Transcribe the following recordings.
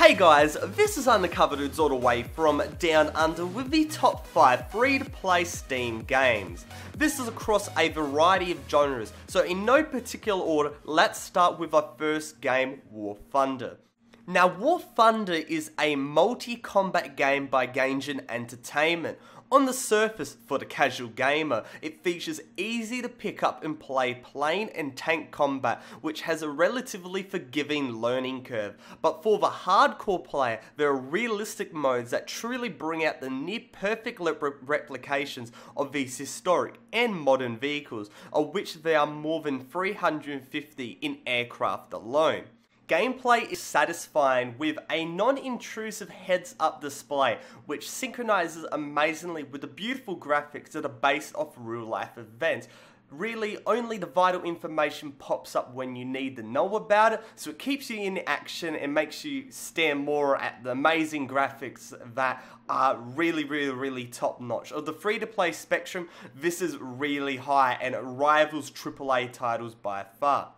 Hey guys, this is Undercover Dudes all the way from Down Under with the top 5 free-to-play Steam games. This is across a variety of genres, so in no particular order, let's start with our first game, War Thunder. Now, War Thunder is a multi-combat game by Gaijin Entertainment. On the surface, for the casual gamer, it features easy to pick up and play plane and tank combat, which has a relatively forgiving learning curve. But for the hardcore player, there are realistic modes that truly bring out the near-perfect replications of these historic and modern vehicles, of which there are more than 350 in aircraft alone. Gameplay is satisfying with a non-intrusive heads-up display, which synchronizes amazingly with the beautiful graphics that are based off real-life events. Really, only the vital information pops up when you need to know about it, so it keeps you in action and makes you stare more at the amazing graphics that are really top-notch. Of the free-to-play spectrum, this is really high and it rivals AAA titles by far.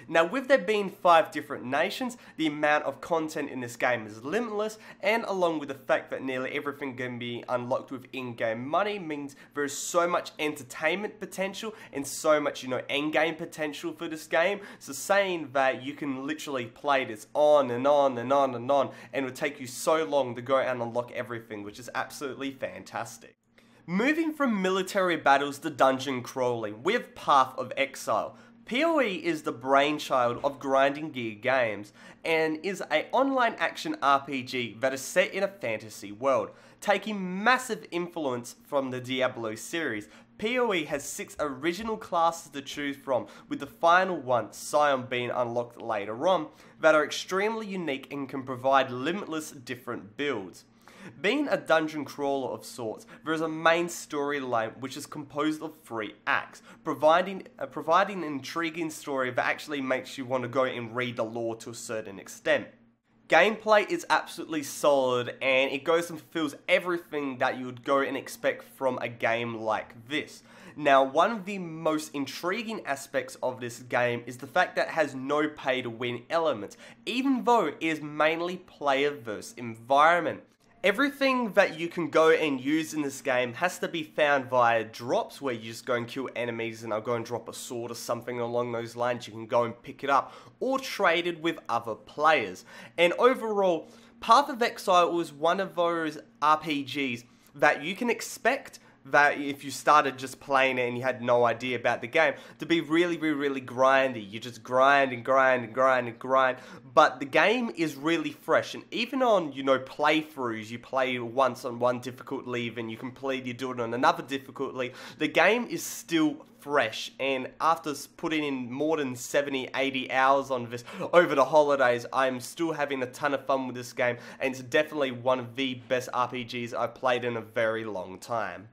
Now, with there being 5 different nations, the amount of content in this game is limitless, and along with the fact that nearly everything can be unlocked with in-game money means there is so much entertainment potential and so much, end-game potential for this game. So saying that you can literally play this on and on and on and on, and it would take you so long to go and unlock everything, which is absolutely fantastic. Moving from military battles to dungeon crawling, we have Path of Exile. PoE is the brainchild of Grinding Gear Games, and is an online action RPG that is set in a fantasy world. Taking massive influence from the Diablo series, PoE has 6 original classes to choose from, with the final one, Scion, being unlocked later on, that are extremely unique and can provide limitless different builds. Being a dungeon crawler of sorts, there is a main storyline which is composed of 3 acts, providing an intriguing story that actually makes you want to go and read the lore to a certain extent. Gameplay is absolutely solid, and it goes and fulfills everything that you would go and expect from a game like this. Now, one of the most intriguing aspects of this game is the fact that it has no pay-to-win elements, even though it is mainly player versus environment. Everything that you can go and use in this game has to be found via drops, where you just go and kill enemies and they'll go and drop a sword or something along those lines. You can go and pick it up, or traded with other players. And overall, Path of Exile was one of those RPGs that you can expect that if you started just playing it and you had no idea about the game, to be really grindy. You just grind and grind and grind and grind, but the game is really fresh, and even on, playthroughs, you play once on one difficulty, then you do it on another difficulty, the game is still fresh. And after putting in more than 70-80 hours on this over the holidays, I'm still having a ton of fun with this game, and it's definitely one of the best RPGs I've played in a very long time.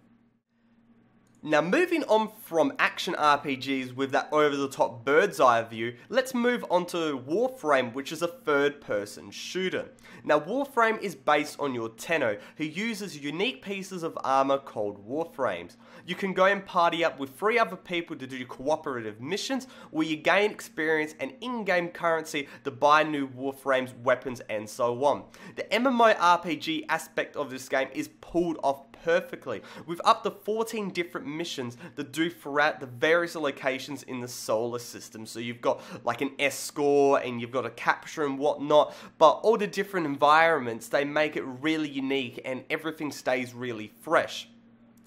Now, moving on from action RPGs with that over-the-top bird's eye view, let's move on to Warframe, which is a third-person shooter. Now, Warframe is based on your Tenno, who uses unique pieces of armor called Warframes. You can go and party up with 3 other people to do cooperative missions, where you gain experience and in-game currency to buy new Warframes, weapons, and so on. The MMORPG aspect of this game is pulled off perfectly, with up to 14 different missions to do throughout the various locations in the solar system. So you've got like an escort, and you've got a capture and whatnot, but all the different environments, they make it really unique, and everything stays really fresh.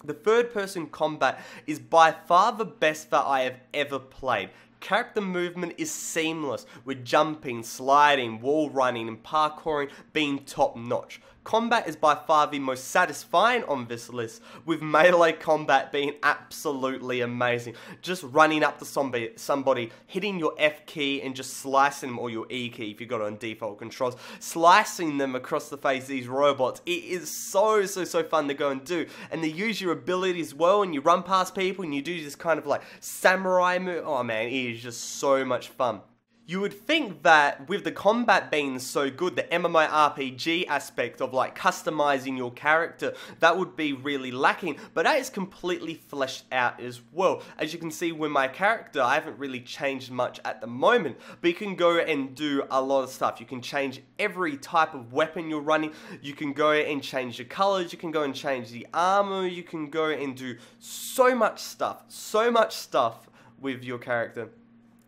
The third-person combat is by far the best that I have ever played. Character movement is seamless, with jumping, sliding, wall running, and parkouring being top-notch. Combat is by far the most satisfying on this list, with melee combat being absolutely amazing. Just running up to somebody, hitting your F key and just slicing them, or your E key if you've got it on default controls, slicing them across the face, these robots. It is so fun to go and do. And they use your abilities well, and you run past people and you do this kind of like samurai move. Oh man, it is just so much fun. You would think that with the combat being so good, the MMORPG aspect of like customizing your character, that would be really lacking, but that is completely fleshed out as well. As you can see with my character, I haven't really changed much at the moment, but you can go and do a lot of stuff. You can change every type of weapon you're running, you can go and change the colors, you can go and change the armor, you can go and do so much stuff with your character.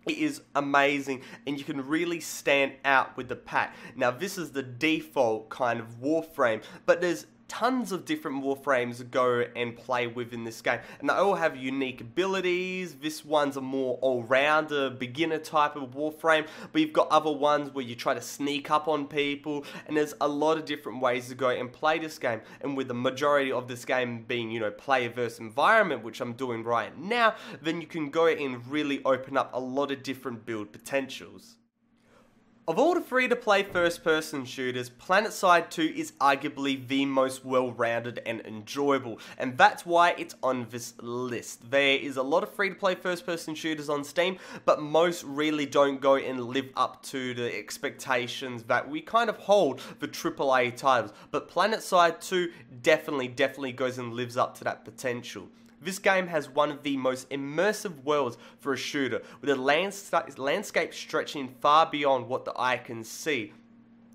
It is amazing, and you can really stand out with the pack. Now, this is the default kind of Warframe, but there's tons of different Warframes to go and play with in this game, and they all have unique abilities. This one's a more all-rounder, beginner type of Warframe, but you've got other ones where you try to sneak up on people, and there's a lot of different ways to go and play this game. And with the majority of this game being, you know, player versus environment, which I'm doing right now, then you can go and really open up a lot of different build potentials. Of all the free-to-play first-person shooters, PlanetSide 2 is arguably the most well-rounded and enjoyable, and that's why it's on this list. There is a lot of free-to-play first-person shooters on Steam, but most really don't go and live up to the expectations that we kind of hold for AAA titles, but PlanetSide 2 definitely goes and lives up to that potential. This game has one of the most immersive worlds for a shooter, with a landscape stretching far beyond what the eye can see.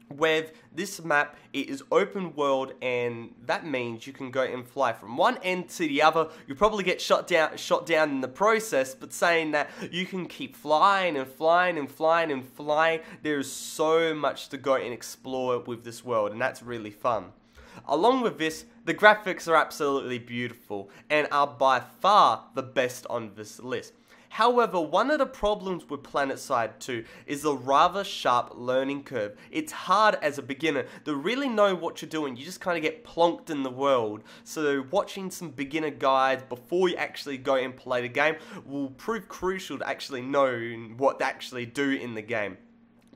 With this map, it is open world, and that means you can go and fly from one end to the other. You probably get shot down in the process, but saying that, you can keep flying and flying and flying and flying. There is so much to go and explore with this world, and that's really fun. Along with this, the graphics are absolutely beautiful and are by far the best on this list. However, one of the problems with PlanetSide 2 is the rather sharp learning curve. It's hard as a beginner to really know what you're doing. You just kind of get plonked in the world. So watching some beginner guides before you actually go and play the game will prove crucial to actually know what to actually do in the game.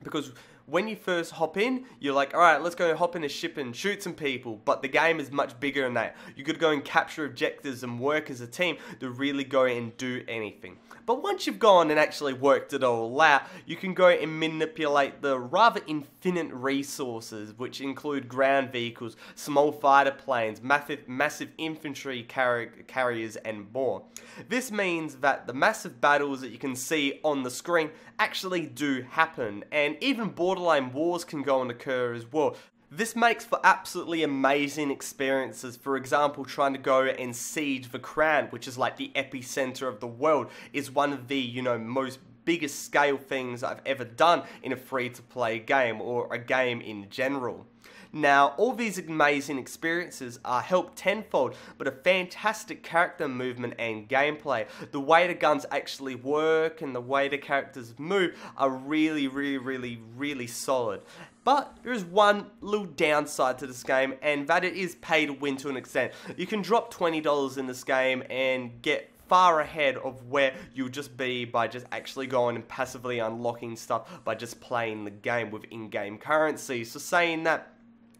Because when you first hop in, you're like, alright, let's go and hop in a ship and shoot some people, but the game is much bigger than that. You could go and capture objectives and work as a team to really go and do anything. But once you've gone and actually worked it all out, you can go and manipulate the rather infinite resources, which include ground vehicles, small fighter planes, massive infantry carriers, and more. This means that the massive battles that you can see on the screen actually do happen, and even borderline wars can go and occur as well. This makes for absolutely amazing experiences. For example, trying to go and siege the Crown, which is like the epicenter of the world, is one of the, you know, most biggest scale things I've ever done in a free-to-play game, or a game in general. Now, all these amazing experiences are helped tenfold by a fantastic character movement and gameplay. The way the guns actually work and the way the characters move are really solid. But there is one little downside to this game, and that it is pay to win to an extent. You can drop $20 in this game and get far ahead of where you'll just be by just actually going and passively unlocking stuff by just playing the game with in-game currency. So saying that,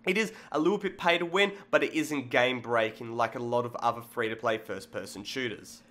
it is a little bit pay to win, but it isn't game breaking like a lot of other free-to-play first-person shooters.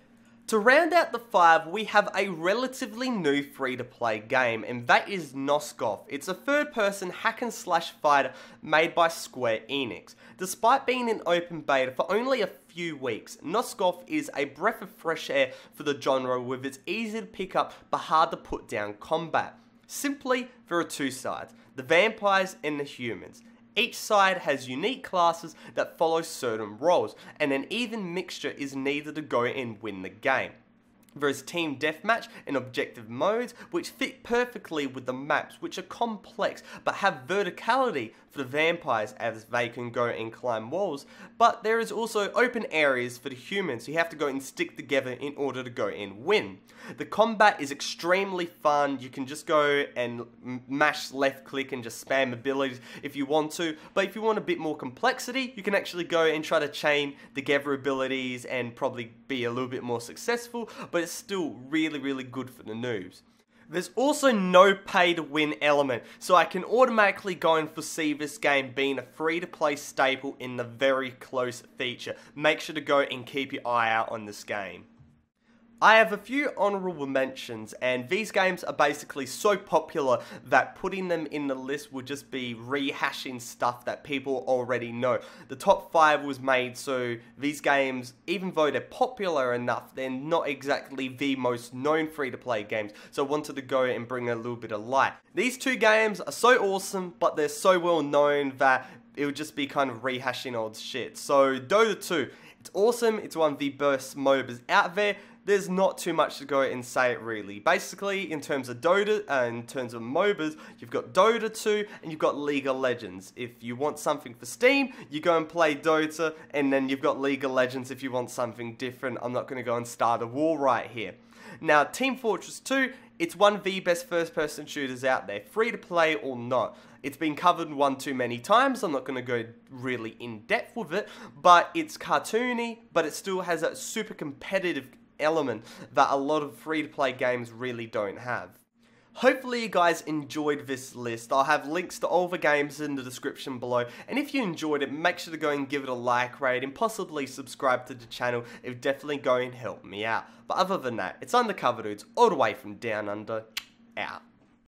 To round out the 5, we have a relatively new free-to-play game, and that is Nosgoth. It's a third-person hack-and-slash fighter made by Square Enix. Despite being in open beta for only a few weeks, Nosgoth is a breath of fresh air for the genre with its easy to pick up but hard to put down combat. Simply, there are two sides, the vampires and the humans. Each side has unique classes that follow certain roles, and an even mixture is needed to go and win the game. There is team deathmatch and objective modes, which fit perfectly with the maps, which are complex but have verticality for the vampires as they can go and climb walls, but there is also open areas for the humans who have to go and stick together in order to go and win. The combat is extremely fun. You can just go and mash left click and just spam abilities if you want to, but if you want a bit more complexity, you can actually go and try to chain together abilities and probably be a little bit more successful, but it's still really good for the noobs. There's also no pay to win element, so I can automatically go and foresee this game being a free-to-play staple in the very close future. Make sure to go and keep your eye out on this game. I have a few honourable mentions, and these games are basically so popular that putting them in the list would just be rehashing stuff that people already know. The top 5 was made so these games, even though they're popular enough, they're not exactly the most known free-to-play games, so I wanted to go and bring a little bit of light. These 2 games are so awesome, but they're so well known that it would just be kind of rehashing old shit. So Dota 2, it's awesome, it's one of the best MOBAs out there. There's not too much to go and say it really. Basically, in terms of Dota, in terms of MOBAs, you've got Dota 2 and you've got League of Legends. If you want something for Steam, you go and play Dota, and then you've got League of Legends if you want something different. I'm not going to go and start a war right here. Now, Team Fortress 2, it's one of the best first-person shooters out there, free to play or not. It's been covered one too many times, I'm not going to go really in-depth with it, but it's cartoony, but it still has a super competitive element that a lot of free-to-play games really don't have. Hopefully you guys enjoyed this list. I'll have links to all the games in the description below, and if you enjoyed it, make sure to go and give it a like rate and possibly subscribe to the channel. It would definitely go and help me out. But other than that, it's Undercover Dudes all the way from Down Under, out.